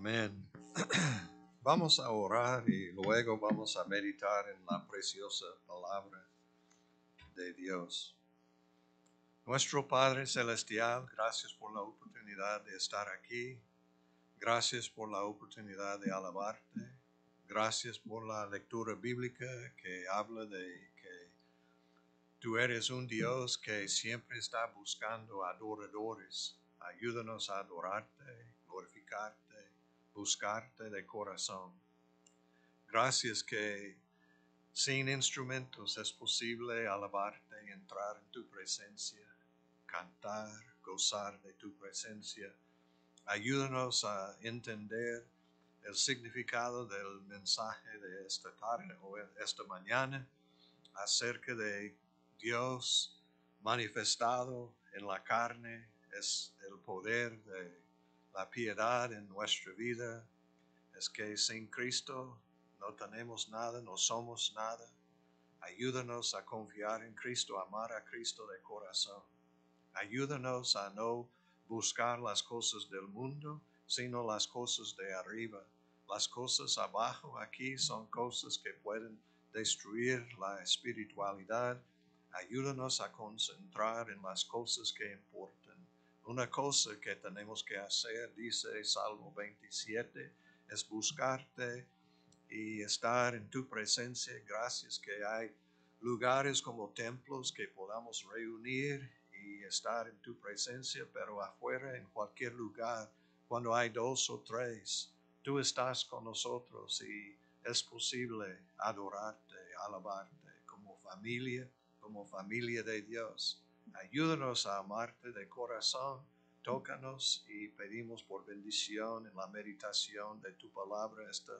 Amén. Vamos a orar y luego vamos a meditar en la preciosa palabra de Dios. Nuestro Padre Celestial, gracias por la oportunidad de estar aquí. Gracias por la oportunidad de alabarte. Gracias por la lectura bíblica que habla de que tú eres un Dios que siempre está buscando adoradores. Ayúdanos a adorarte, glorificarte, buscarte de corazón. Gracias que sin instrumentos es posible alabarte y entrar en tu presencia, cantar, gozar de tu presencia. Ayúdanos a entender el significado del mensaje de esta tarde o esta mañana acerca de Dios manifestado en la carne. Es el poder de la piedad en nuestra vida. Es que sin Cristo no tenemos nada, no somos nada. Ayúdanos a confiar en Cristo, amar a Cristo de corazón. Ayúdanos a no buscar las cosas del mundo, sino las cosas de arriba. Las cosas abajo aquí son cosas que pueden destruir la espiritualidad. Ayúdanos a concentrar en las cosas que importan. Una cosa que tenemos que hacer, dice Salmo 27, es buscarte y estar en tu presencia. Gracias que hay lugares como templos que podamos reunir y estar en tu presencia, pero afuera, en cualquier lugar, cuando hay dos o tres, tú estás con nosotros y es posible adorarte, alabarte como familia de Dios. Ayúdanos a amarte de corazón. Tócanos y pedimos por bendición en la meditación de tu palabra esta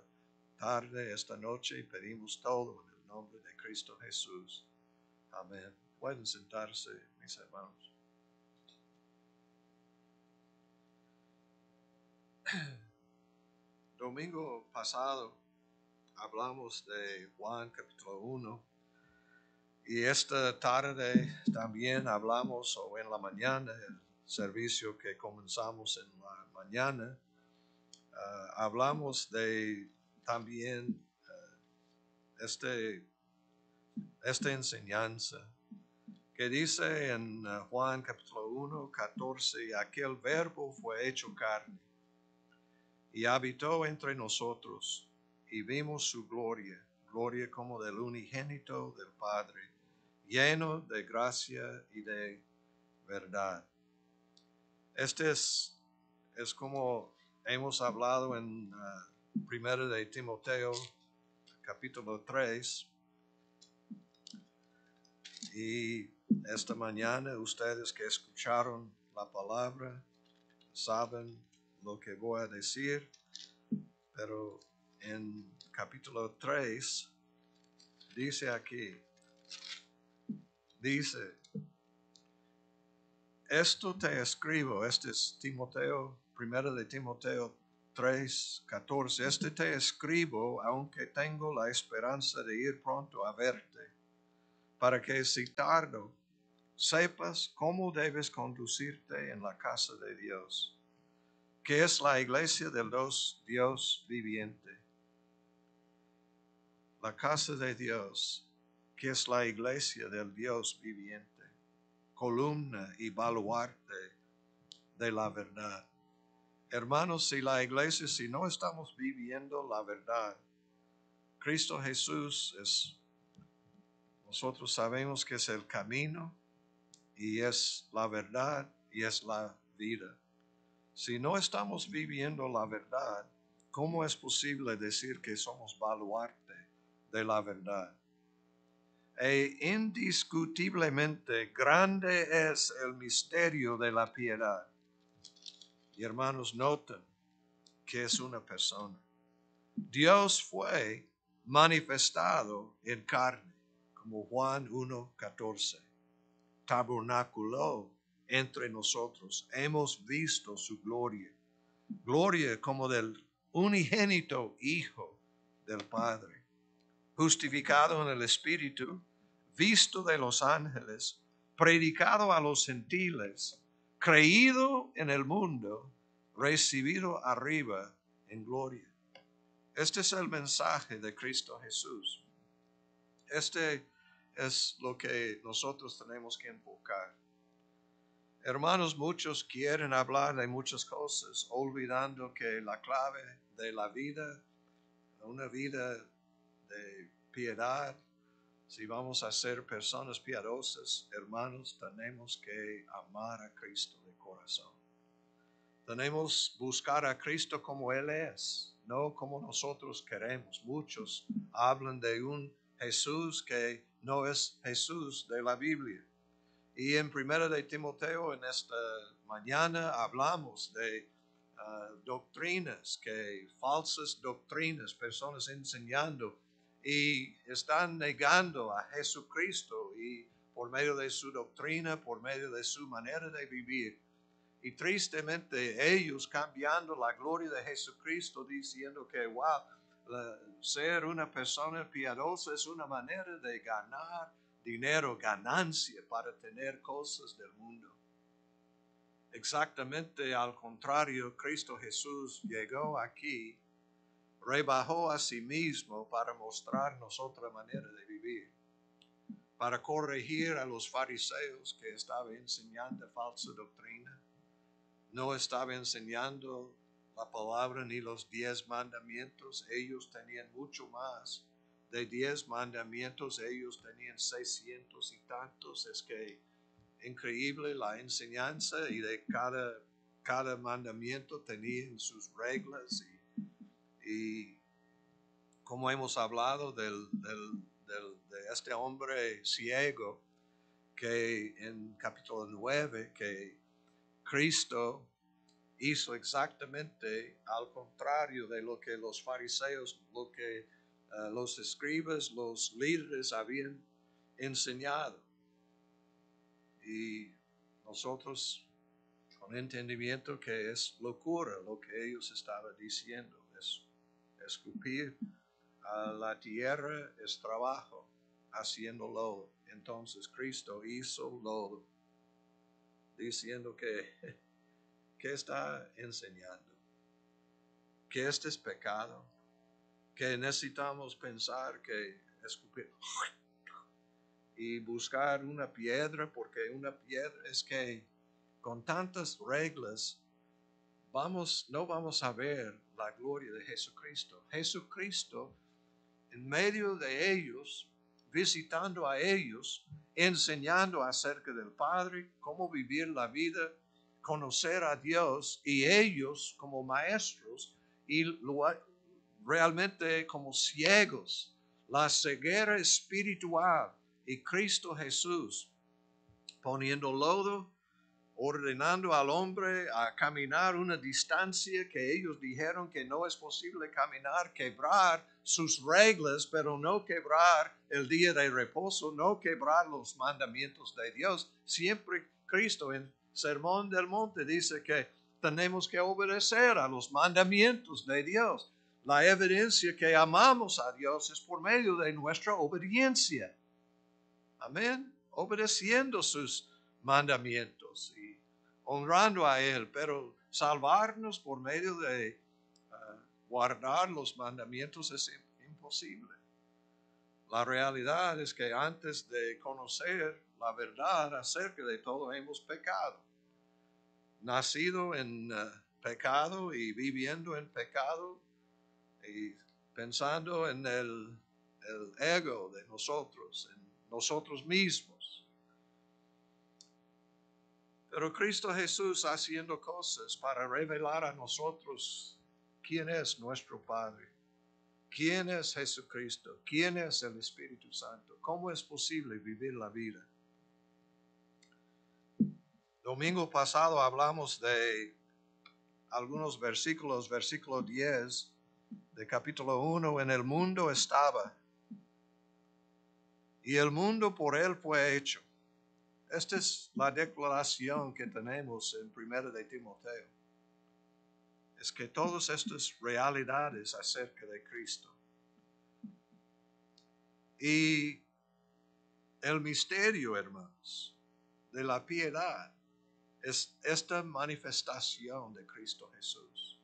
tarde, esta noche, y pedimos todo en el nombre de Cristo Jesús. Amén. Pueden sentarse, mis hermanos. Domingo pasado hablamos de Juan capítulo 1 y esta tarde también hablamos, o en la mañana, el servicio que comenzamos en la mañana, hablamos de también esta enseñanza que dice en Juan capítulo 1, 14, y aquel verbo fue hecho carne y habitó entre nosotros y vimos su gloria, gloria como del unigénito del Padre, lleno de gracia y de verdad. Este es como hemos hablado en 1 de Timoteo capítulo 3, y esta mañana ustedes que escucharon la palabra saben lo que voy a decir, pero en capítulo 3 dice aquí, dice, esto te escribo, este es Timoteo, 1 de Timoteo 3, 14, este te escribo aunque tengo la esperanza de ir pronto a verte, para que si tardo, sepas cómo debes conducirte en la casa de Dios, que es la iglesia del Dios viviente. La casa de Dios, que es la iglesia del Dios viviente, columna y baluarte de la verdad. Hermanos, si no estamos viviendo la verdad, Cristo Jesús nosotros sabemos que es el camino y es la verdad y es la vida. Si no estamos viviendo la verdad, ¿cómo es posible decir que somos baluarte de la verdad? E indiscutiblemente grande es el misterio de la piedad. Y hermanos, noten que es una persona. Dios fue manifestado en carne, como Juan 1:14. Tabernaculó entre nosotros. Hemos visto su gloria. Gloria como del unigénito Hijo del Padre. Justificado en el Espíritu, visto de los ángeles, predicado a los gentiles, creído en el mundo, recibido arriba en gloria. Este es el mensaje de Cristo Jesús. Este es lo que nosotros tenemos que enfocar. Hermanos, muchos quieren hablar de muchas cosas, olvidando que la clave de la vida, una vida de piedad, si vamos a ser personas piadosas, hermanos, tenemos que amar a Cristo de corazón. Tenemos que buscar a Cristo como Él es, no como nosotros queremos. Muchos hablan de un Jesús que no es Jesús de la Biblia. Y en 1 de Timoteo, en esta mañana, hablamos de doctrinas, falsas doctrinas, personas enseñando y están negando a Jesucristo y por medio de su doctrina, por medio de su manera de vivir. Y tristemente ellos cambiando la gloria de Jesucristo, diciendo que, wow, ser una persona piadosa es una manera de ganar dinero, ganancia para tener cosas del mundo. Exactamente al contrario, Cristo Jesús llegó aquí, rebajó a sí mismo para mostrarnos otra manera de vivir, para corregir a los fariseos que estaban enseñando falsa doctrina. No estaba enseñando la palabra ni los 10 mandamientos. Ellos tenían mucho más. De 10 mandamientos, ellos tenían 600 y tantos. Es que increíble la enseñanza y de cada mandamiento tenían sus reglas. Y como hemos hablado de este hombre ciego, que en capítulo 9, que Cristo hizo exactamente al contrario de lo que los fariseos, lo que los escribas, los líderes habían enseñado. Y nosotros con entendimiento que es locura lo que ellos estaban diciendo. Es escupir a la tierra es trabajo, haciendo lodo. Entonces Cristo hizo lodo, diciendo que ¿qué está enseñando? Que este es pecado, que necesitamos pensar que escupir y buscar una piedra, porque una piedra es que con tantas reglas no vamos a ver la gloria de Jesucristo. Jesucristo en medio de ellos, visitando a ellos, enseñando acerca del Padre, cómo vivir la vida, conocer a Dios, y ellos como maestros y realmente como ciegos, la ceguera espiritual, y Cristo Jesús poniendo lodo, ordenando al hombre a caminar una distancia que ellos dijeron que no es posible caminar, quebrar sus reglas, pero no quebrar el día de reposo, no quebrar los mandamientos de Dios. Siempre Cristo en Sermón del Monte dice que tenemos que obedecer a los mandamientos de Dios. La evidencia que amamos a Dios es por medio de nuestra obediencia. Amén. Obedeciendo sus mandamientos y honrando a Él, pero salvarnos por medio de guardar los mandamientos es imposible. La realidad es que antes de conocer la verdad acerca de todo hemos pecado. Nacido en pecado y viviendo en pecado y pensando en el ego de nosotros, en nosotros mismos. Pero Cristo Jesús haciendo cosas para revelar a nosotros quién es nuestro Padre, quién es Jesucristo, quién es el Espíritu Santo, cómo es posible vivir la vida. Domingo pasado hablamos de algunos versículos, versículo 10 de capítulo 1, en el mundo estaba, y el mundo por él fue hecho. Esta es la declaración que tenemos en 1 de Timoteo. Es que todas estas realidades acerca de Cristo. Y el misterio, hermanos, de la piedad es esta manifestación de Cristo Jesús.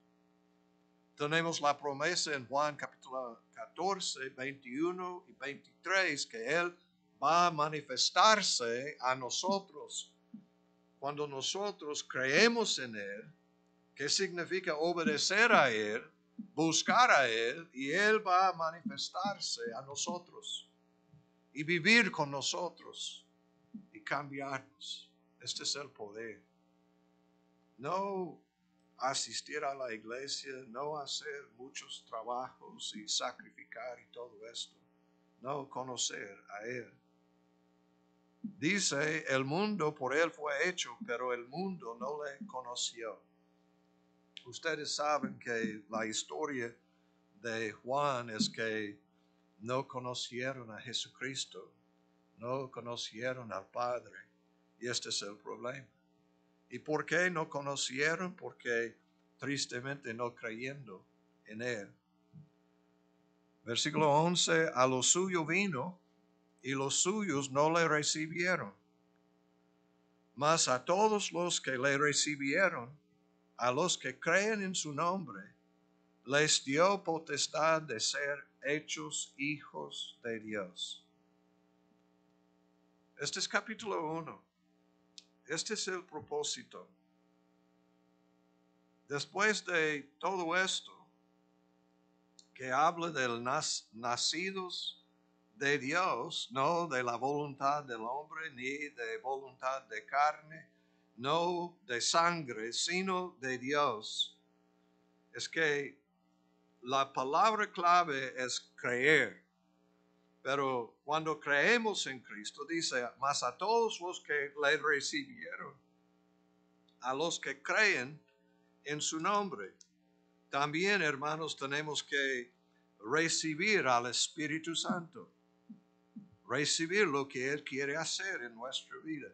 Tenemos la promesa en Juan capítulo 14, 21 y 23 que Él va a manifestarse a nosotros cuando nosotros creemos en Él. ¿Qué significa obedecer a Él, buscar a Él, y Él va a manifestarse a nosotros y vivir con nosotros y cambiarnos? Este es el poder. No asistir a la iglesia, no hacer muchos trabajos y sacrificar y todo esto. No, conocer a Él. Dice, el mundo por Él fue hecho, pero el mundo no le conoció. Ustedes saben que la historia de Juan es que no conocieron a Jesucristo, no conocieron al Padre, y este es el problema. ¿Y por qué no conocieron? Porque tristemente no creyendo en Él. Versículo 11, a lo suyo vino y los suyos no le recibieron. Mas a todos los que le recibieron, a los que creen en su nombre, les dio potestad de ser hechos hijos de Dios. Este es capítulo 1. Este es el propósito. Después de todo esto, que habla de nacidos de Dios, no de la voluntad del hombre, ni de voluntad de carne, no de sangre, sino de Dios. Es que la palabra clave es creer. Pero cuando creemos en Cristo, dice, mas a todos los que le recibieron, a los que creen en su nombre. También, hermanos, tenemos que recibir al Espíritu Santo. Recibir lo que Él quiere hacer en nuestra vida.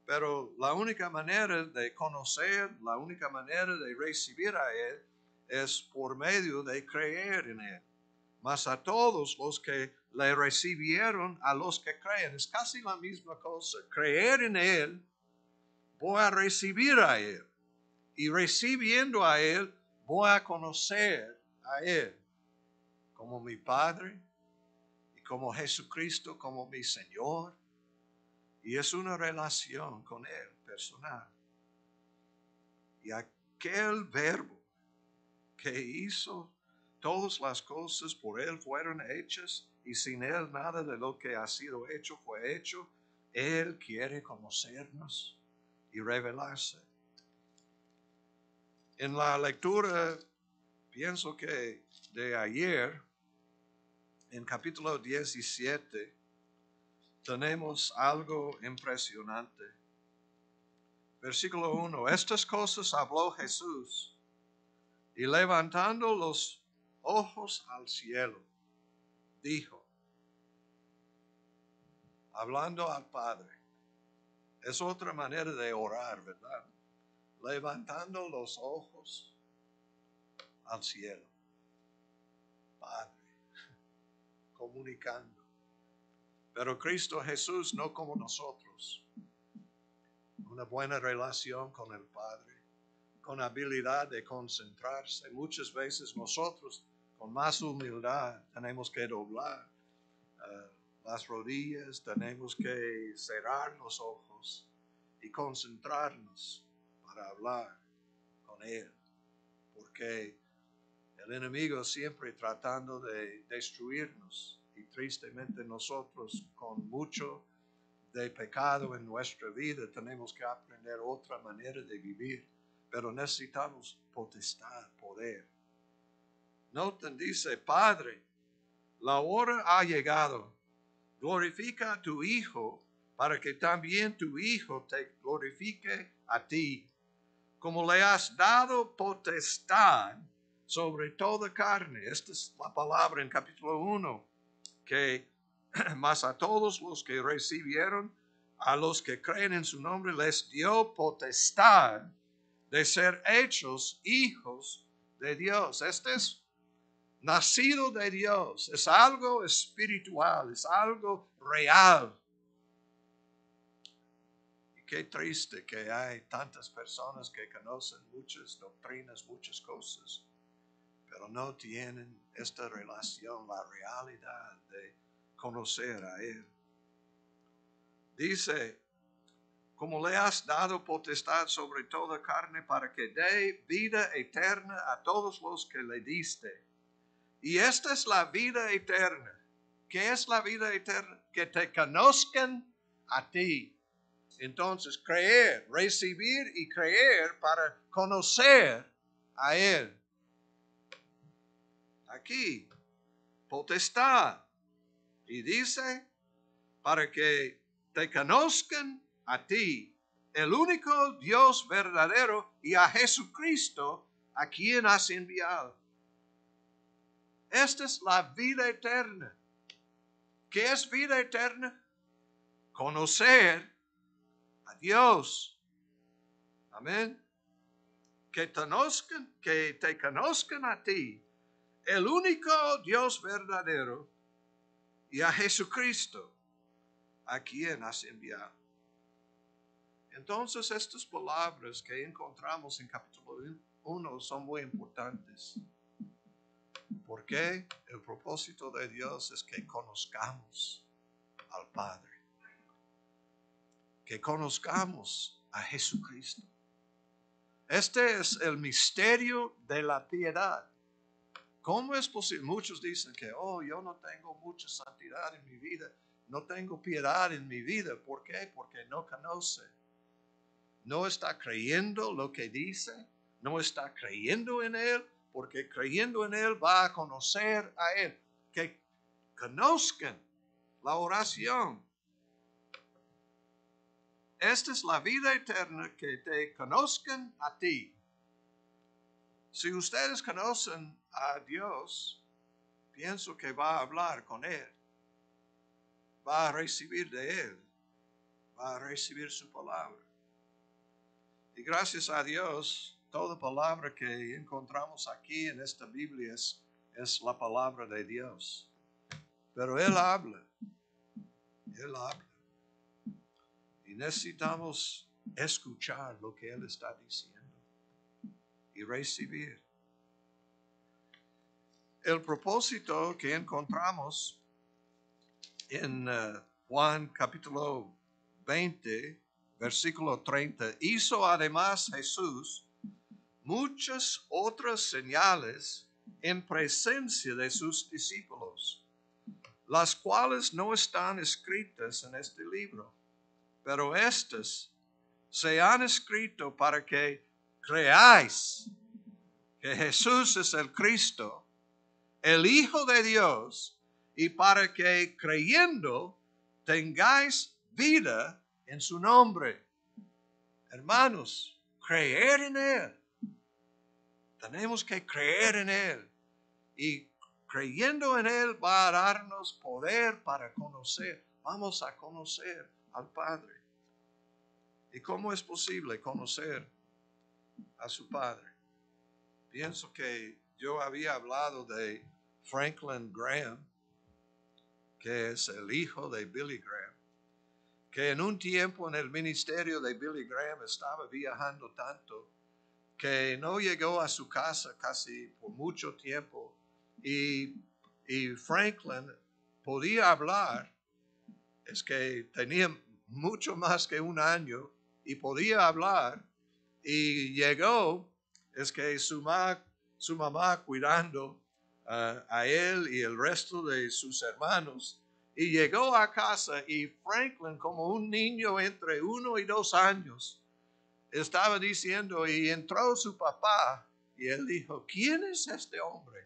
Pero la única manera de conocer, la única manera de recibir a Él es por medio de creer en Él. Mas a todos los que le recibieron, a los que creen, es casi la misma cosa. Creer en Él, voy a recibir a Él. Y recibiendo a Él, voy a conocer a Él como mi Padre y como Jesucristo, como mi Señor. Y es una relación con Él personal. Y aquel verbo que hizo todas las cosas por Él fueron hechas, y sin Él nada de lo que ha sido hecho fue hecho. Él quiere conocernos y revelarse. En la lectura, pienso que de ayer, en capítulo 17, tenemos algo impresionante. Versículo 1. Estas cosas habló Jesús, y levantando los ojos al cielo, dijo, hablando al Padre. Es otra manera de orar, ¿verdad? Levantando los ojos al cielo. Padre, comunicando. Pero Cristo Jesús no como nosotros. Una buena relación con el Padre, con habilidad de concentrarse. Muchas veces nosotros, con más humildad, tenemos que doblar las rodillas, tenemos que cerrar los ojos y concentrarnos para hablar con Él. Porque el enemigo siempre tratando de destruirnos, y tristemente nosotros con mucho de pecado en nuestra vida tenemos que aprender otra manera de vivir, pero necesitamos potestad, poder. Noten, dice, Padre, la hora ha llegado, glorifica a tu Hijo para que también tu Hijo te glorifique a ti, como le has dado potestad sobre toda carne. Esta es la palabra en capítulo 1, que más a todos los que recibieron, a los que creen en su nombre, les dio potestad de ser hechos hijos de Dios. Este es nacido de Dios, es algo espiritual, es algo real. Y qué triste que hay tantas personas que conocen muchas doctrinas, muchas cosas, pero no tienen esta relación, la realidad de conocer a Él. Dice, como le has dado potestad sobre toda carne para que dé vida eterna a todos los que le diste. Y esta es la vida eterna. ¿Qué es la vida eterna? Que te conozcan a ti. Entonces, creer, recibir y creer para conocer a Él. Aquí, potestad. Y dice, para que te conozcan a ti, el único Dios verdadero, y a Jesucristo, a quien has enviado. Esta es la vida eterna. ¿Qué es vida eterna? Conocer a Dios. Amén. Que te conozcan a ti, el único Dios verdadero, y a Jesucristo, a quien has enviado. Entonces, estas palabras que encontramos en capítulo 1 son muy importantes. Porque el propósito de Dios es que conozcamos al Padre. Que conozcamos a Jesucristo. Este es el misterio de la piedad. ¿Cómo es posible? Muchos dicen que, yo no tengo mucha santidad en mi vida. No tengo piedad en mi vida. ¿Por qué? Porque no conoce. No está creyendo lo que dice. No está creyendo en Él. Porque creyendo en Él va a conocer a Él. Que conozcan la oración. Esta es la vida eterna, que te conozcan a ti. Si ustedes conocen a Dios, pienso que va a hablar con Él. Va a recibir de Él. Va a recibir su palabra. Y gracias a Dios, toda palabra que encontramos aquí en esta Biblia es la palabra de Dios. Pero Él habla. Él habla. Y necesitamos escuchar lo que Él está diciendo y recibir. El propósito que encontramos en Juan capítulo 20, versículo 30, hizo además Jesús muchas otras señales en presencia de sus discípulos, las cuales no están escritas en este libro, pero estas se han escrito para que creáis que Jesús es el Cristo, el Hijo de Dios, y para que creyendo tengáis vida en su nombre. Hermanos, creer en Él. Tenemos que creer en Él. Y creyendo en Él va a darnos poder para conocer. Vamos a conocer al Padre. ¿Y cómo es posible conocer a su Padre? Pienso que yo había hablado de Franklin Graham, que es el hijo de Billy Graham, que en un tiempo en el ministerio de Billy Graham estaba viajando tanto que no llegó a su casa casi por mucho tiempo, y Franklin podía hablar, es que tenía mucho más que un año y podía hablar, y llegó, es que su mamá cuidando a él y el resto de sus hermanos, y llegó a casa, y Franklin, como un niño entre 1 y 2 años, estaba diciendo, y entró su papá, y él dijo, ¿quién es este hombre?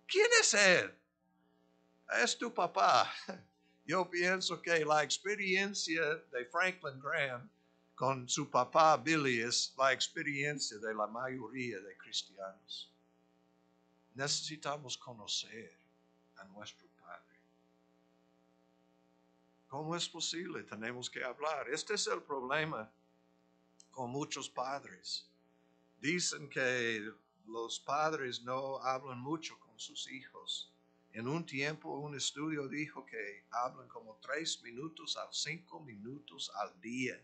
¿Quién es él? Es tu papá. Yo pienso que la experiencia de Franklin Graham con su papá Billy es la experiencia de la mayoría de cristianos. Necesitamos conocer a nuestro Padre. ¿Cómo es posible? Tenemos que hablar. Este es el problema con muchos padres. Dicen que los padres no hablan mucho con sus hijos. En un tiempo, un estudio dijo que hablan como 3 minutos a 5 minutos al día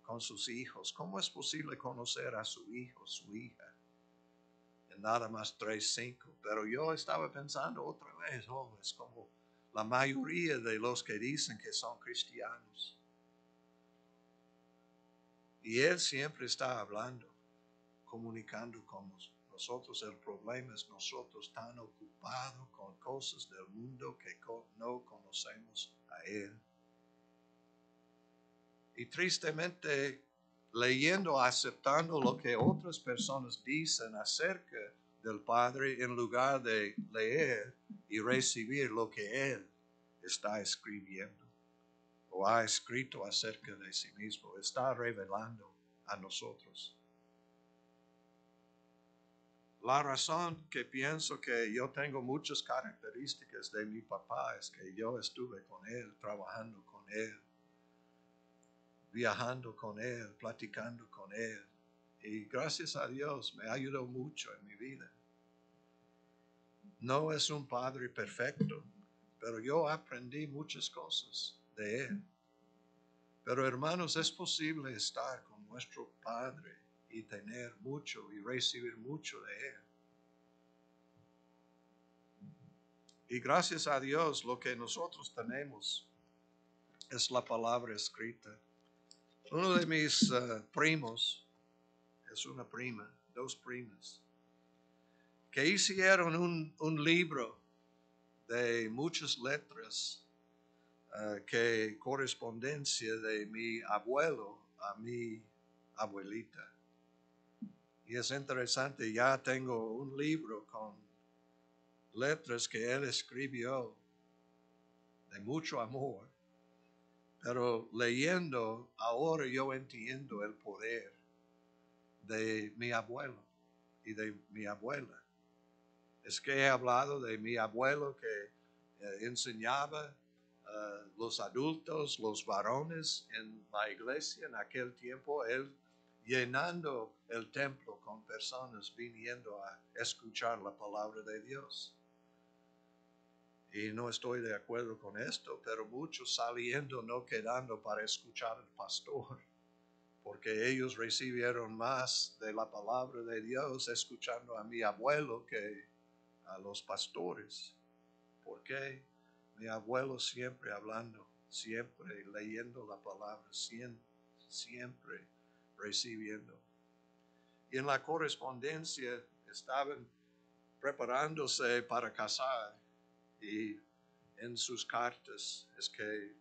con sus hijos. ¿Cómo es posible conocer a su hijo, su hija? en nada más 3:5. Pero yo estaba pensando otra vez, es como la mayoría de los que dicen que son cristianos. Y Él siempre está hablando, comunicando con nosotros. El problema es nosotros tan ocupados con cosas del mundo que no conocemos a Él. Y tristemente, leyendo, aceptando lo que otras personas dicen acerca del Padre, en lugar de leer y recibir lo que Él está escribiendo o ha escrito acerca de sí mismo, está revelando a nosotros. La razón que pienso que yo tengo muchas características de mi papá es que yo estuve con él, trabajando con él, viajando con él, platicando con él. Y gracias a Dios me ayudó mucho en mi vida. No es un padre perfecto, pero yo aprendí muchas cosas de él. Pero hermanos, es posible estar con nuestro Padre y tener mucho y recibir mucho de Él. Y gracias a Dios lo que nosotros tenemos es la palabra escrita. Uno de mis primos, es una prima, dos primas, que hicieron un libro de muchas letras que correspondencia de mi abuelo a mi abuelita. Y es interesante, ya tengo un libro con letras que él escribió de mucho amor, pero leyendo ahora yo entiendo el poder de mi abuelo y de mi abuela. Es que he hablado de mi abuelo que enseñaba los adultos, los varones en la iglesia en aquel tiempo, él llenando el templo con personas viniendo a escuchar la palabra de Dios. Y no estoy de acuerdo con esto, pero muchos saliendo no quedando para escuchar al pastor, porque ellos recibieron más de la palabra de Dios escuchando a mi abuelo que a los pastores. ¿Por qué? Mi abuelo siempre hablando, siempre leyendo la palabra, siempre recibiendo. Y en la correspondencia estaban preparándose para casar y en sus cartas es que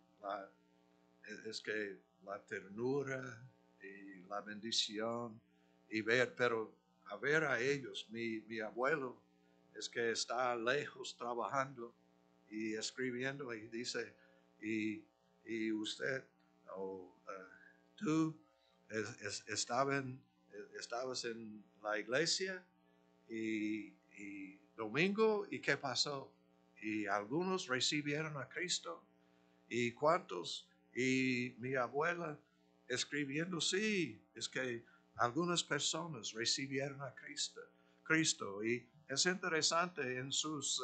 la ternura y la bendición y ver, pero a ver a ellos, mi abuelo es que está lejos trabajando y escribiendo y dice, y usted o tú estabas en la iglesia y domingo y qué pasó, y algunos recibieron a Cristo y cuántos, y mi abuela escribiendo, sí, es que algunas personas recibieron a Cristo y es interesante en sus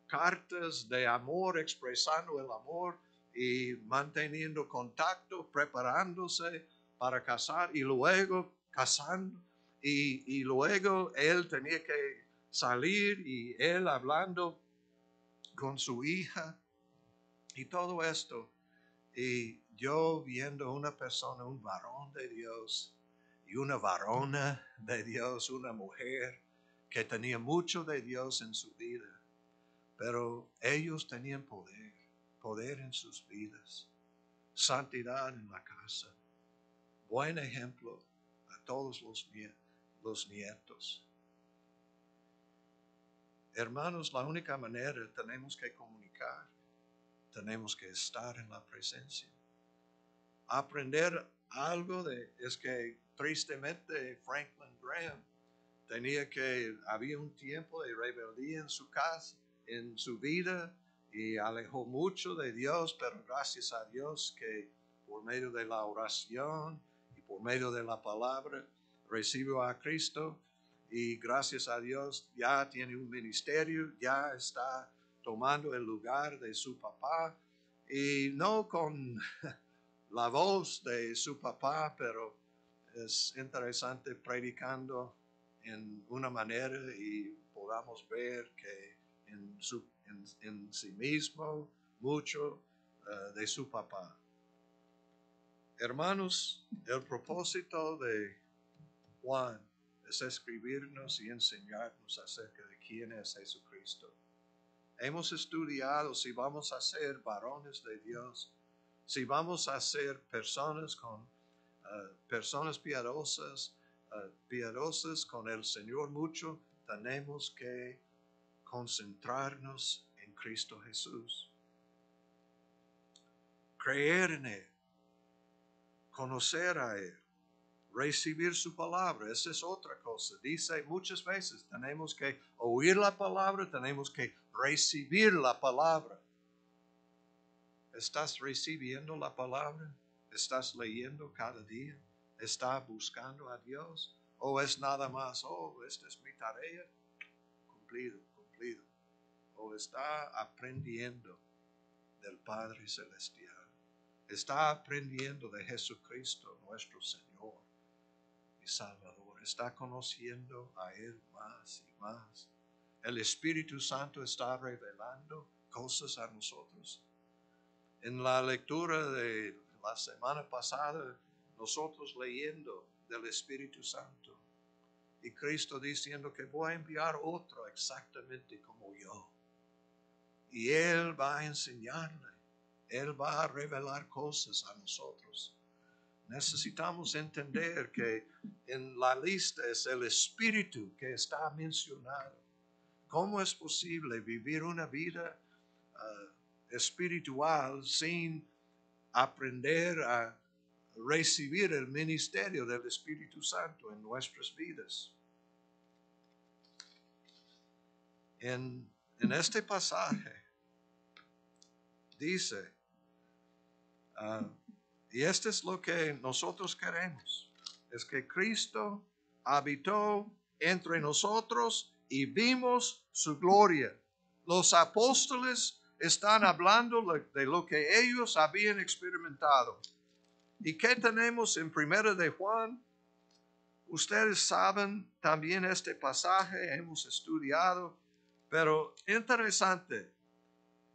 cartas de amor, expresando el amor y manteniendo contacto, preparándose para casar y luego casando. Y luego él tenía que salir y él hablando con su hija y todo esto. Y yo viendo una persona, un varón de Dios y una varona de Dios, una mujer que tenía mucho de Dios en su vida, pero ellos tenían poder en sus vidas, santidad en la casa, buen ejemplo a todos los nietos. Hermanos, la única manera tenemos que comunicar, tenemos que estar en la presencia. Aprender algo es que tristemente Franklin Graham había un tiempo de rebeldía en su casa, en su vida, y alejó mucho de Dios, pero gracias a Dios que por medio de la oración y por medio de la palabra recibió a Cristo, y gracias a Dios ya tiene un ministerio, ya está tomando el lugar de su papá, y no con la voz de su papá, pero es interesante predicando en una manera y podamos ver que en sí mismo mucho de su papá. Hermanos, el propósito de Juan es escribirnos y enseñarnos acerca de quién es Jesucristo. Hemos estudiado si vamos a ser varones de Dios, si vamos a ser personas personas piadosas con el Señor mucho, tenemos que concentrarnos en Cristo Jesús. Creer en Él, conocer a Él, recibir su palabra, esa es otra cosa. Dice muchas veces, tenemos que oír la palabra, tenemos que recibir la palabra. ¿Estás recibiendo la palabra? ¿Estás leyendo cada día? ¿Estás buscando a Dios? ¿O es nada más, esta es mi tarea? Cumplido. ¿O está aprendiendo del Padre Celestial? ¿Está aprendiendo de Jesucristo, nuestro Señor y Salvador? ¿Está conociendo a Él más y más? ¿El Espíritu Santo está revelando cosas a nosotros? En la lectura de la semana pasada, nosotros leyendo del Espíritu Santo y Cristo diciendo que voy a enviar otro exactamente como yo. Y Él va a enseñarle, Él va a revelar cosas a nosotros. Necesitamos entender que en la lista es el Espíritu que está mencionado. ¿Cómo es posible vivir una vida espiritual sin aprender a recibir el ministerio del Espíritu Santo en nuestras vidas? En este pasaje dice, y esto es lo que nosotros queremos, es que Cristo habitó entre nosotros y vimos su gloria. Los apóstoles están hablando de lo que ellos habían experimentado. ¿Y qué tenemos en 1 de Juan? Ustedes saben también este pasaje, hemos estudiado, pero interesante.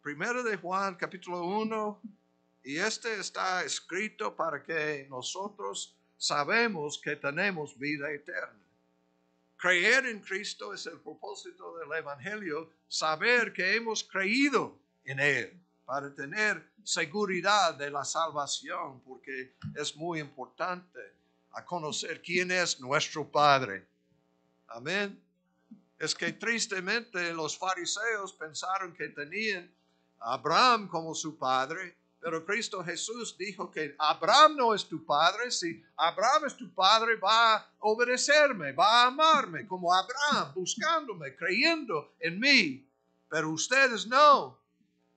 1 de Juan, capítulo 1, y este está escrito para que nosotros sabemos que tenemos vida eterna. Creer en Cristo es el propósito del Evangelio, saber que hemos creído en Él para tener seguridad de la salvación, porque es muy importante a conocer quién es nuestro Padre. Amén. Es que tristemente los fariseos pensaron que tenían a Abraham como su padre, pero Cristo Jesús dijo que Abraham no es tu padre. Si Abraham es tu padre, va a obedecerme, va a amarme como Abraham, buscándome, creyendo en mí. Pero ustedes no.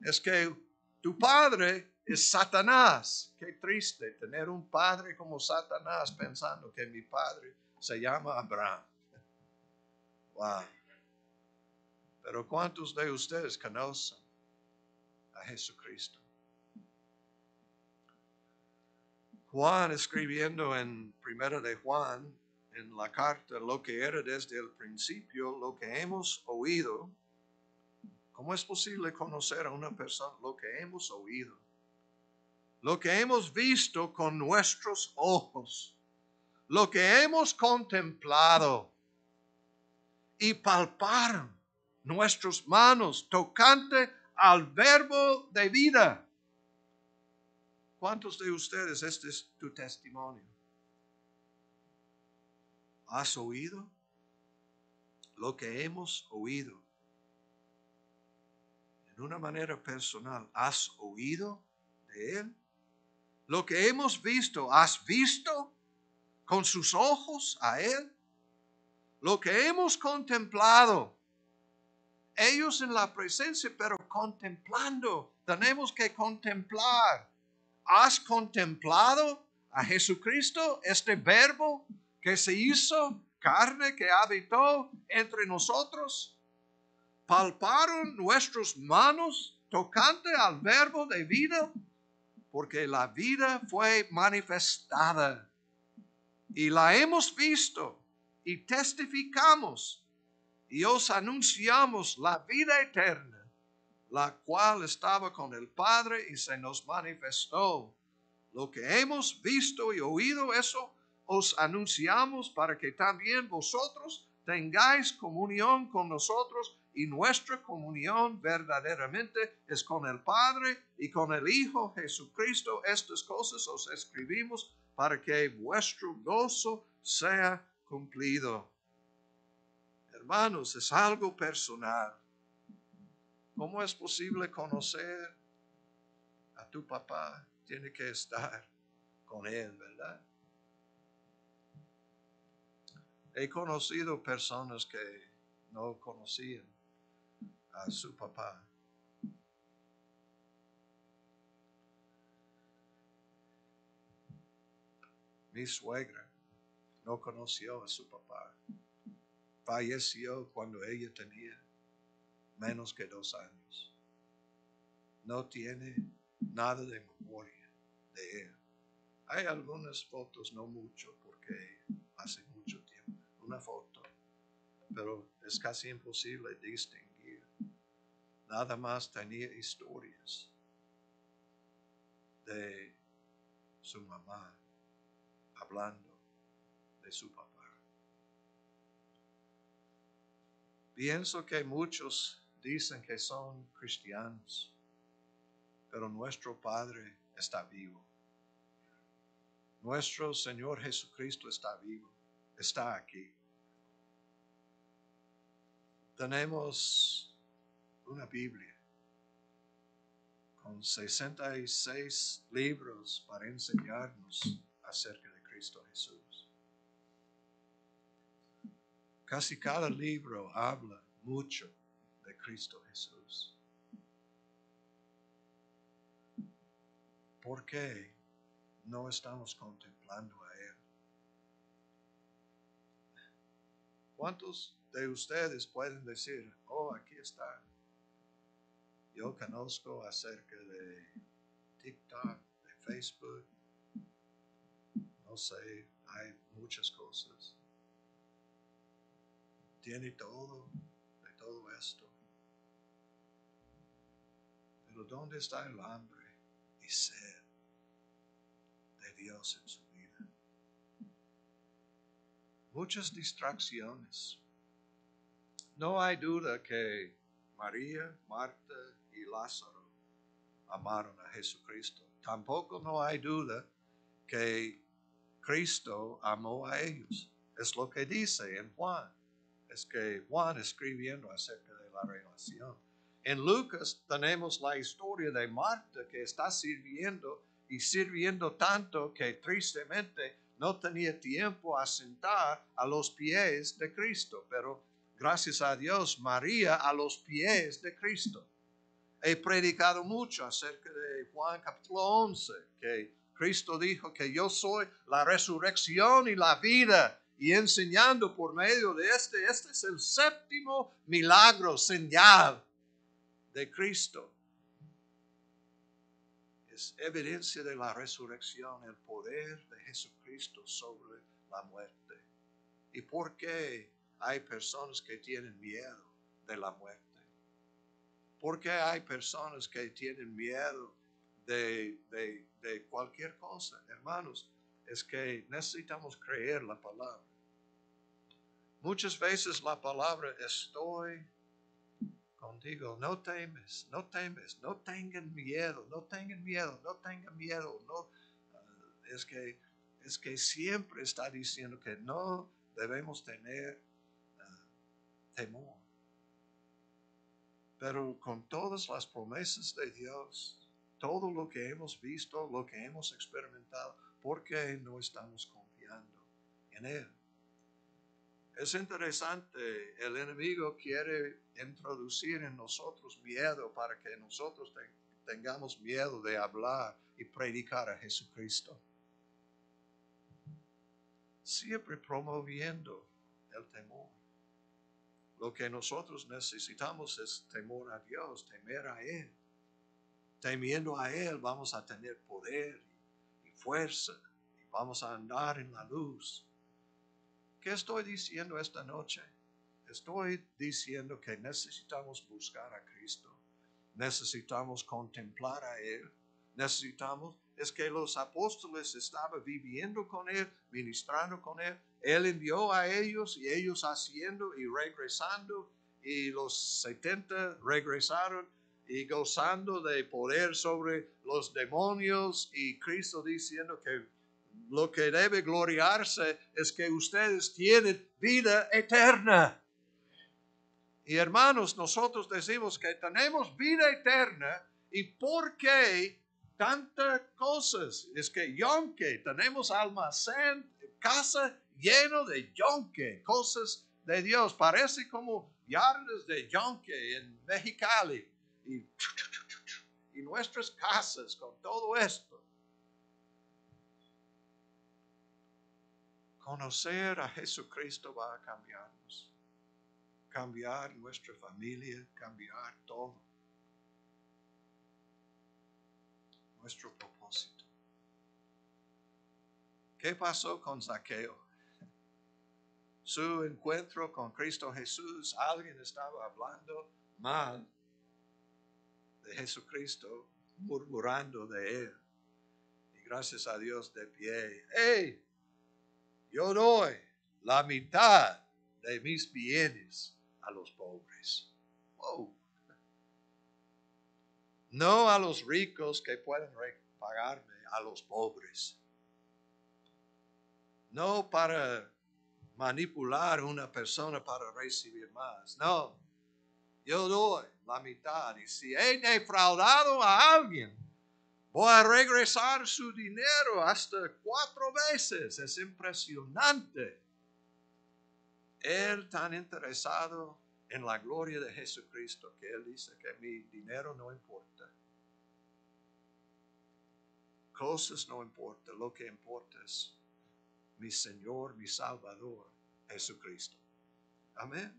Es que tu padre es Satanás. Qué triste tener un padre como Satanás pensando que mi padre se llama Abraham. Wow. Pero ¿cuántos de ustedes conocen a Jesucristo? Juan, escribiendo en 1 de Juan, en la carta, lo que era desde el principio, lo que hemos oído. ¿Cómo es posible conocer a una persona? Lo que hemos oído. Lo que hemos visto con nuestros ojos. Lo que hemos contemplado y palparon nuestras manos tocante al verbo de vida. ¿Cuántos de ustedes este es tu testimonio? ¿Has oído lo que hemos oído? En una manera personal, ¿has oído de Él? Lo que hemos visto, ¿has visto con sus ojos a Él? Lo que hemos contemplado, ellos en la presencia, pero contemplando, tenemos que contemplar. ¿Has contemplado a Jesucristo, este verbo que se hizo carne, que habitó entre nosotros? ¿Palparon nuestras manos tocante al verbo de vida? Porque la vida fue manifestada y la hemos visto y testificamos y os anunciamos la vida eterna, la cual estaba con el Padre y se nos manifestó. Lo que hemos visto y oído, eso os anunciamos para que también vosotros tengáis comunión con nosotros, y nuestra comunión verdaderamente es con el Padre y con el Hijo Jesucristo. Estas cosas os escribimos para que vuestro gozo sea cumplido. Hermanos, es algo personal. ¿Cómo es posible conocer a tu papá? Tiene que estar con él, ¿verdad? He conocido personas que no conocían a su papá. Mi suegra no conoció a su papá. Falleció cuando ella tenía menos que 2 años. No tiene nada de memoria de él. Hay algunas fotos, no mucho, porque hace mucho tiempo, una foto, pero es casi imposible distinguir. Nada más tenía historias de su mamá hablando de su papá. Pienso que muchos dicen que son cristianos, pero nuestro Padre está vivo. Nuestro Señor Jesucristo está vivo, está aquí. Tenemos una Biblia con 66 libros para enseñarnos acerca de Cristo Jesús. Casi cada libro habla mucho de Cristo Jesús. ¿Por qué no estamos contemplando a Él? ¿Cuántos de ustedes pueden decir, oh, aquí está? Yo conozco acerca de TikTok, de Facebook, no sé, hay muchas cosas. Tiene todo, de todo esto. Pero ¿dónde está el hambre y sed de Dios en su vida? Muchas distracciones. No hay duda que María, Marta y Lázaro amaron a Jesucristo. Tampoco no hay duda que Cristo amó a ellos. Es lo que dice en Juan. Es que Juan escribiendo acerca de la relación. En Lucas tenemos la historia de Marta que está sirviendo y sirviendo tanto que tristemente no tenía tiempo a sentar a los pies de Cristo. Pero gracias a Dios, María a los pies de Cristo. He predicado mucho acerca de Juan capítulo 11, que Cristo dijo que yo soy la resurrección y la vida, y enseñando por medio de este es el 7º milagro, señal de Cristo. Es evidencia de la resurrección, el poder de Jesucristo sobre la muerte. ¿Y por qué hay personas que tienen miedo de la muerte? ¿Por qué hay personas que tienen miedo de cualquier cosa? Hermanos, es que necesitamos creer la palabra. Muchas veces la palabra estoy contigo, no temes, no temes, no tengan miedo, no tengan miedo, no tengan miedo. No, es que siempre está diciendo que no debemos tener temor. Pero con todas las promesas de Dios, todo lo que hemos visto, lo que hemos experimentado, ¿por qué no estamos confiando en Él? Es interesante, el enemigo quiere introducir en nosotros miedo para que nosotros tengamos miedo de hablar y predicar a Jesucristo. Siempre promoviendo el temor. Lo que nosotros necesitamos es temor a Dios, temer a Él. Temiendo a Él vamos a tener poder y fuerza y vamos a andar en la luz. ¿Qué estoy diciendo esta noche? Estoy diciendo que necesitamos buscar a Cristo. Necesitamos contemplar a Él. Es que los apóstoles estaban viviendo con Él, ministrando con Él. Él envió a ellos y ellos haciendo y regresando. Y los 70 regresaron y gozando de poder sobre los demonios. Y Cristo diciendo que lo que debe gloriarse es que ustedes tienen vida eterna. Y hermanos, nosotros decimos que tenemos vida eterna. ¿Y por qué tantas cosas? Es que yonque, tenemos almacén, casa lleno de yonque, cosas de Dios. Parece como yardas de yonque en Mexicali. Y nuestras casas con todo esto. Conocer a Jesucristo va a cambiarnos. Cambiar nuestra familia, cambiar todo. Nuestro propósito. ¿Qué pasó con Zaqueo? Su encuentro con Cristo Jesús, alguien estaba hablando mal de Jesucristo, murmurando de Él. Y gracias a Dios de pie. ¡Hey! Yo doy la mitad de mis bienes a los pobres. Oh. No a los ricos que pueden pagarme, a los pobres. No para manipular a una persona para recibir más. No, yo doy la mitad. Y si he defraudado a alguien, voy a regresar su dinero hasta 4 veces. Es impresionante. Él tan interesado en la gloria de Jesucristo que Él dice que mi dinero no importa. Cosas no importan. Lo que importa es mi Señor, mi Salvador, Jesucristo. Amén.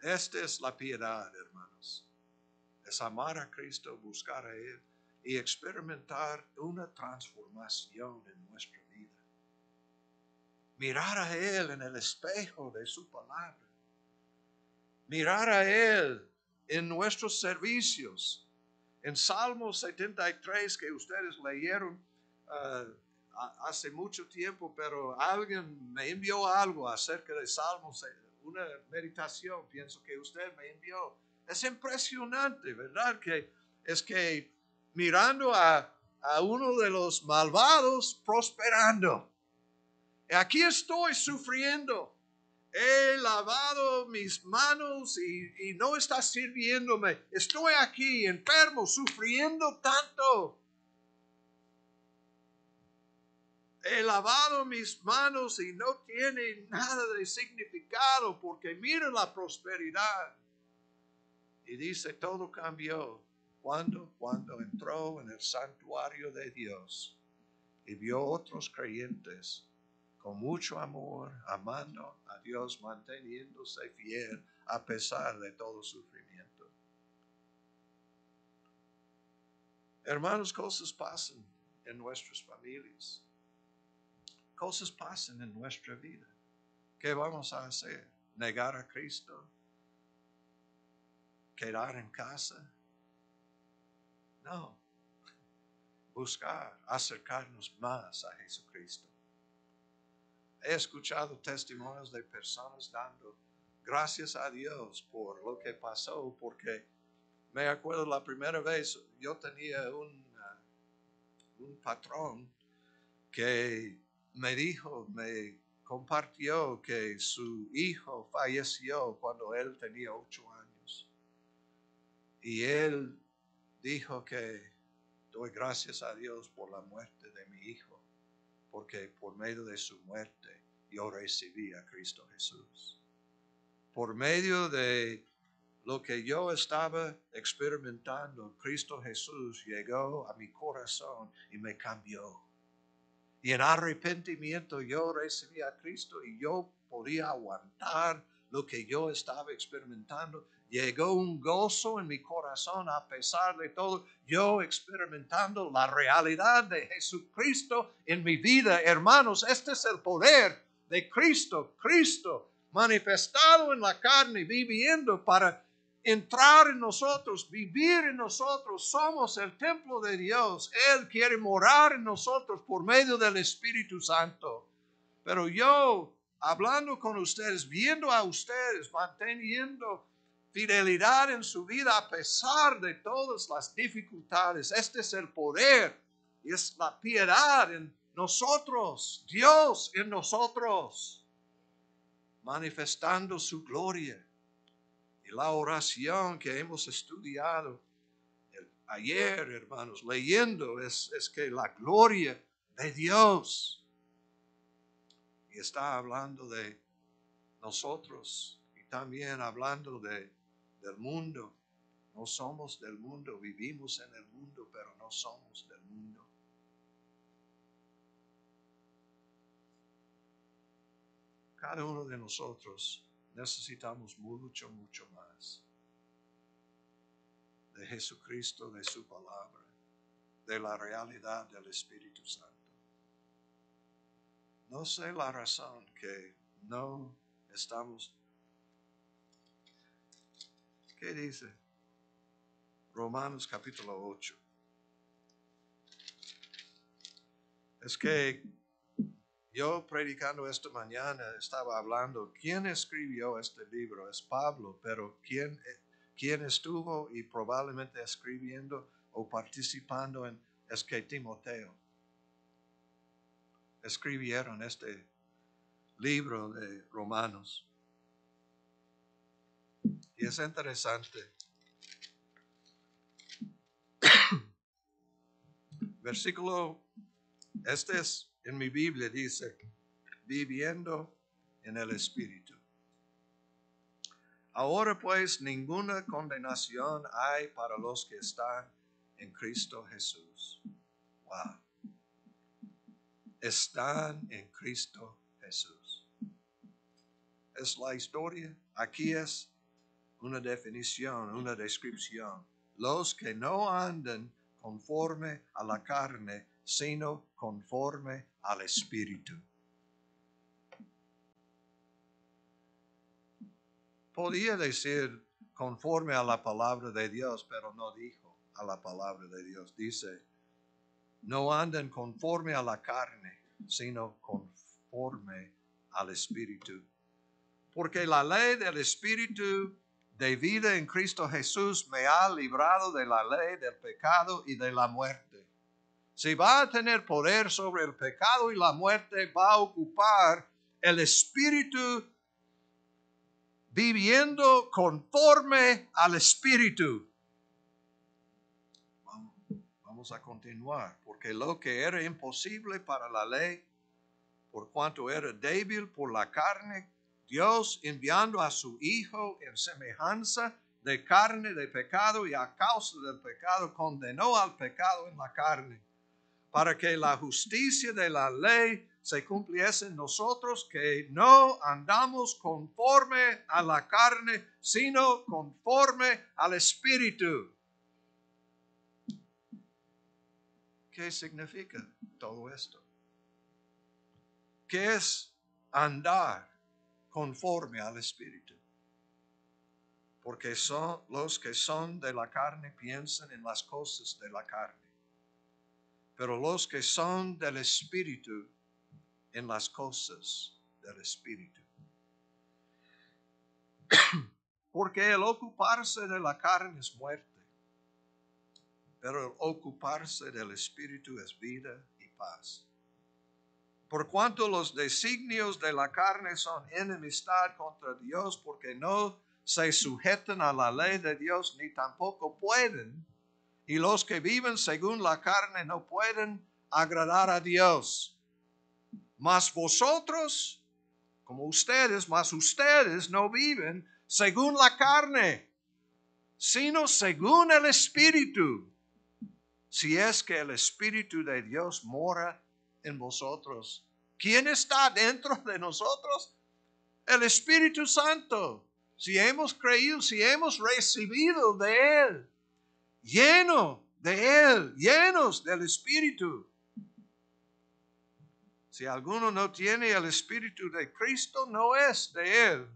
Esta es la piedad, hermanos. Es amar a Cristo, buscar a Él y experimentar una transformación en nuestra vida. Mirar a Él en el espejo de su palabra. Mirar a Él en nuestros servicios. En Salmo 73 que ustedes leyeron hace mucho tiempo, pero alguien me envió algo acerca de Salmos, una meditación, pienso que usted me envió. Es impresionante, ¿verdad? Que es que mirando a uno de los malvados prosperando. Aquí estoy sufriendo. He lavado mis manos y no está sirviéndome. Estoy aquí enfermo, sufriendo tanto. He lavado mis manos y no tiene nada de significado porque mira la prosperidad. Y dice, todo cambió cuando entró en el santuario de Dios y vio otros creyentes con mucho amor, amando a Dios, manteniéndose fiel a pesar de todo sufrimiento. Hermanos, cosas pasan en nuestras familias. Cosas pasan en nuestra vida. ¿Qué vamos a hacer? ¿Negar a Cristo? ¿Quedar en casa? No. Buscar, acercarnos más a Jesucristo. He escuchado testimonios de personas dando gracias a Dios por lo que pasó, porque me acuerdo la primera vez yo tenía un patrón que me compartió que su hijo falleció cuando él tenía 8 años. Y él dijo que doy gracias a Dios por la muerte de mi hijo, porque por medio de su muerte yo recibí a Cristo Jesús. Por medio de lo que yo estaba experimentando, Cristo Jesús llegó a mi corazón y me cambió. Y en arrepentimiento yo recibí a Cristo y yo podía aguantar lo que yo estaba experimentando. Llegó un gozo en mi corazón a pesar de todo. Yo experimentando la realidad de Jesucristo en mi vida. Hermanos, este es el poder de Cristo, Cristo manifestado en la carne, viviendo para entrar en nosotros, vivir en nosotros. Somos el templo de Dios. Él quiere morar en nosotros por medio del Espíritu Santo. Pero yo, hablando con ustedes, viendo a ustedes, manteniendo fidelidad en su vida a pesar de todas las dificultades. Este es el poder y es la piedad en nosotros, Dios en nosotros, manifestando su gloria. Y la oración que hemos estudiado ayer, hermanos, leyendo, es que la gloria de Dios. Y está hablando de nosotros y también hablando del mundo. No somos del mundo, vivimos en el mundo, pero no somos del mundo. Cada uno de nosotros necesitamos mucho, mucho más de Jesucristo, de su palabra, de la realidad del Espíritu Santo. No sé la razón que no estamos. ¿Qué dice? Romanos capítulo 8. Es que yo predicando esta mañana estaba hablando, ¿quién escribió este libro? Es Pablo, pero ¿quién estuvo y probablemente escribiendo o participando es que Timoteo? Escribieron este libro de Romanos. Y es interesante. Versículo, este es en mi Biblia, dice, viviendo en el Espíritu. Ahora pues ninguna condenación hay para los que están en Cristo Jesús. Wow. Están en Cristo Jesús. Es la historia. Aquí es una definición, una descripción. Los que no andan conforme a la carne, sino conforme al Espíritu. Podía decir conforme a la palabra de Dios, pero no dijo a la palabra de Dios. Dice, no andan conforme a la carne, sino conforme al Espíritu. Porque la ley del Espíritu de vida en Cristo Jesús me ha librado de la ley del pecado y de la muerte. Si va a tener poder sobre el pecado y la muerte, va a ocupar el Espíritu viviendo conforme al Espíritu. Vamos a continuar, porque lo que era imposible para la ley, por cuanto era débil por la carne, Dios enviando a su Hijo en semejanza de carne de pecado y a causa del pecado condenó al pecado en la carne, para que la justicia de la ley se cumpliese en nosotros, que no andamos conforme a la carne, sino conforme al Espíritu. ¿Qué significa todo esto? ¿Qué es andar conforme al Espíritu? Porque son los que son de la carne piensan en las cosas de la carne, pero los que son del Espíritu en las cosas del Espíritu. Porque el ocuparse de la carne es muerte, pero el ocuparse del Espíritu es vida y paz. Por cuanto los designios de la carne son enemistad contra Dios, porque no se sujetan a la ley de Dios, ni tampoco pueden, y los que viven según la carne no pueden agradar a Dios. Mas vosotros, como ustedes, mas ustedes no viven según la carne, sino según el Espíritu, si es que el Espíritu de Dios mora en vosotros. ¿Quién está dentro de nosotros? El Espíritu Santo. Si hemos creído, si hemos recibido de Él, lleno de Él, llenos del Espíritu. Si alguno no tiene el Espíritu de Cristo, no es de él.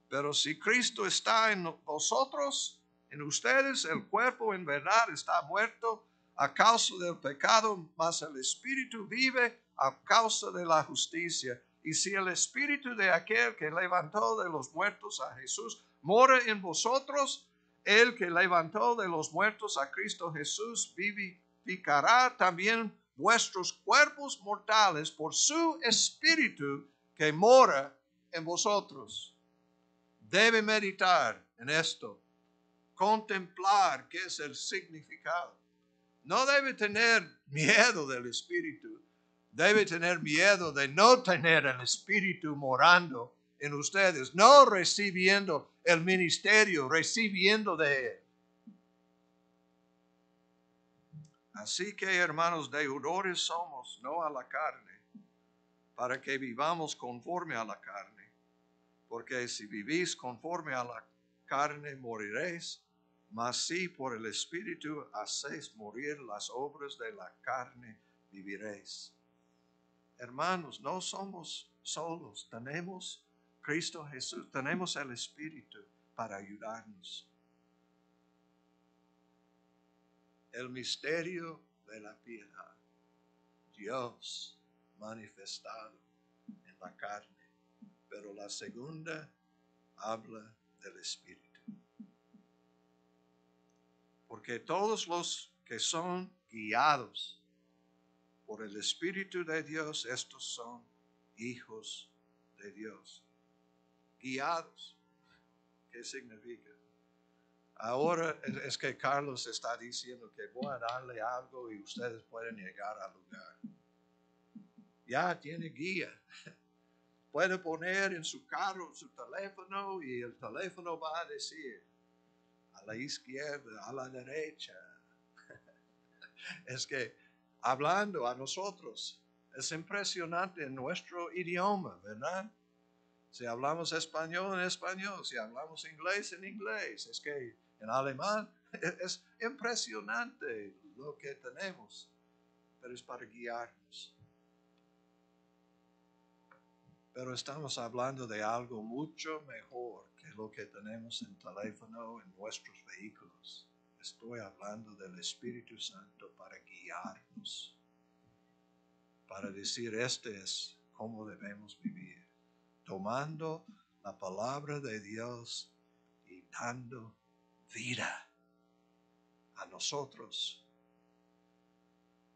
Pero si Cristo está en vosotros, en ustedes, el cuerpo en verdad está muerto a causa del pecado, mas el Espíritu vive a causa de la justicia. Y si el Espíritu de aquel que levantó de los muertos a Jesús mora en vosotros, el que levantó de los muertos a Cristo Jesús vivificará también vuestros cuerpos mortales por su Espíritu que mora en vosotros. Debe meditar en esto, contemplar qué es el significado. No debe tener miedo del Espíritu, debe tener miedo de no tener el Espíritu morando en ustedes, no recibiendo el ministerio, recibiendo de Él. Así que, hermanos, deudores somos, no a la carne, para que vivamos conforme a la carne. Porque si vivís conforme a la carne, moriréis, mas si por el Espíritu hacéis morir las obras de la carne, viviréis. Hermanos, no somos solos, tenemos Cristo Jesús, tenemos el Espíritu para ayudarnos. El misterio de la piedad, Dios manifestado en la carne. Pero la segunda habla del Espíritu. Porque todos los que son guiados por el Espíritu de Dios, estos son hijos de Dios. Guiados. ¿Qué significa? Ahora es que Carlos está diciendo que voy a darle algo y ustedes pueden llegar al lugar. Ya tiene guía. Puede poner en su carro su teléfono y el teléfono va a decir a la izquierda, a la derecha. Es que hablando a nosotros es impresionante en nuestro idioma, ¿verdad? Si hablamos español, en español. Si hablamos inglés, en inglés. Es que en alemán es impresionante lo que tenemos, pero es para guiarnos. Pero estamos hablando de algo mucho mejor que lo que tenemos en teléfono, en nuestros vehículos. Estoy hablando del Espíritu Santo para guiarnos, para decir, este es cómo debemos vivir, tomando la palabra de Dios y dando vida a nosotros,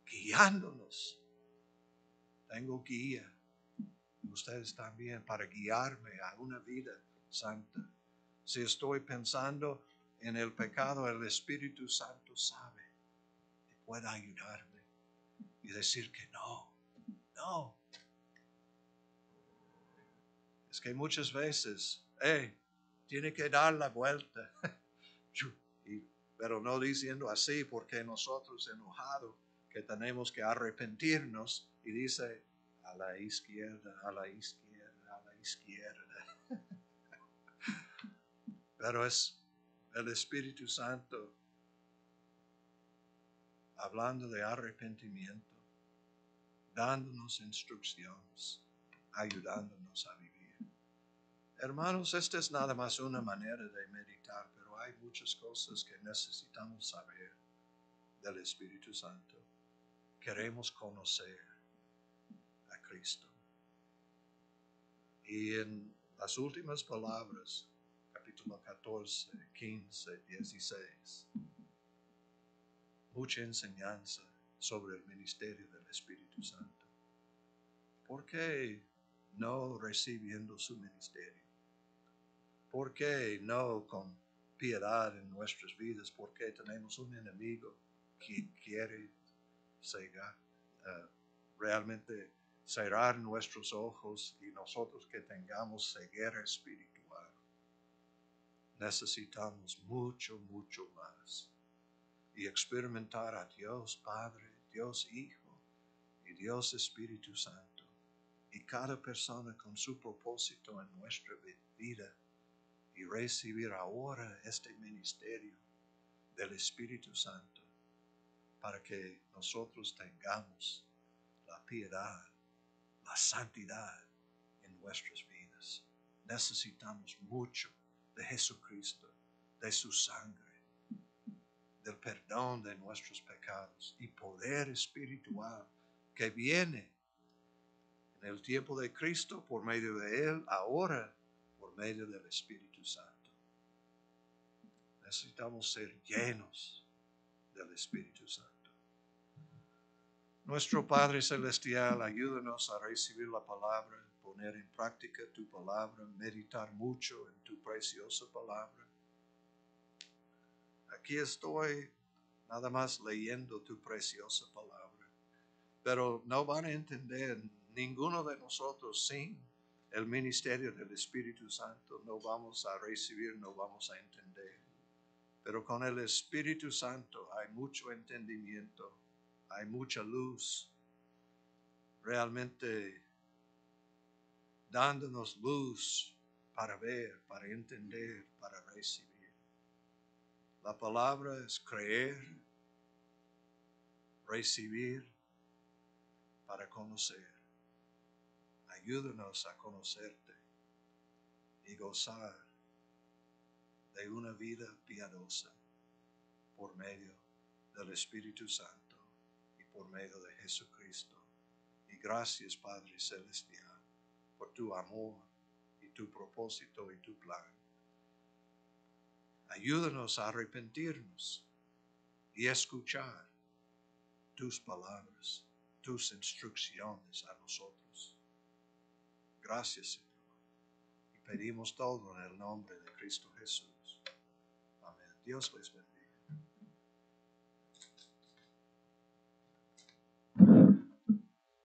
guiándonos. Tengo guía. Ustedes también, para guiarme a una vida santa. Si estoy pensando en el pecado, el Espíritu Santo sabe y puede ayudarme y decir que no. Es que muchas veces, tiene que dar la vuelta, pero no diciendo así porque nosotros enojados que tenemos que arrepentirnos y dice, a la izquierda, a la izquierda, a la izquierda. Pero es el Espíritu Santo hablando de arrepentimiento, dándonos instrucciones, ayudándonos a vivir. Hermanos, esta es nada más una manera de meditar, pero hay muchas cosas que necesitamos saber del Espíritu Santo. Queremos conocer a Cristo. Y en las últimas palabras, capítulo 14, 15, 16, mucha enseñanza sobre el ministerio del Espíritu Santo. ¿Por qué no recibiendo su ministerio? ¿Por qué no con piedad en nuestras vidas? ¿Por qué tenemos un enemigo que quiere realmente cerrar nuestros ojos y nosotros que tengamos ceguera espiritual? Necesitamos mucho más y experimentar a Dios Padre, Dios Hijo y Dios Espíritu Santo, y cada persona con su propósito en nuestra vida, y recibir ahora este ministerio del Espíritu Santo para que nosotros tengamos la piedad la santidad en nuestras vidas. Necesitamos mucho de Jesucristo, de su sangre, del perdón de nuestros pecados y poder espiritual que viene en el tiempo de Cristo por medio de Él, ahora por medio del Espíritu Santo. Necesitamos ser llenos del Espíritu Santo. Nuestro Padre Celestial, ayúdanos a recibir la palabra, poner en práctica tu palabra, meditar mucho en tu preciosa palabra. Aquí estoy nada más leyendo tu preciosa palabra, pero no van a entender ninguno de nosotros sin el ministerio del Espíritu Santo. No vamos a recibir, no vamos a entender. Pero con el Espíritu Santo hay mucho entendimiento, hay mucha luz, realmente dándonos luz para ver, para entender, para recibir. La palabra es creer, recibir, para conocer. Ayúdanos a conocerte y gozar de una vida piadosa por medio del Espíritu Santo y por medio de Jesucristo. Y gracias, Padre Celestial, por tu amor y tu propósito y tu plan. Ayúdanos a arrepentirnos y escuchar tus palabras, tus instrucciones a nosotros. Gracias, Señor. Y pedimos todo en el nombre de Cristo Jesús. Amén. Dios les bendiga.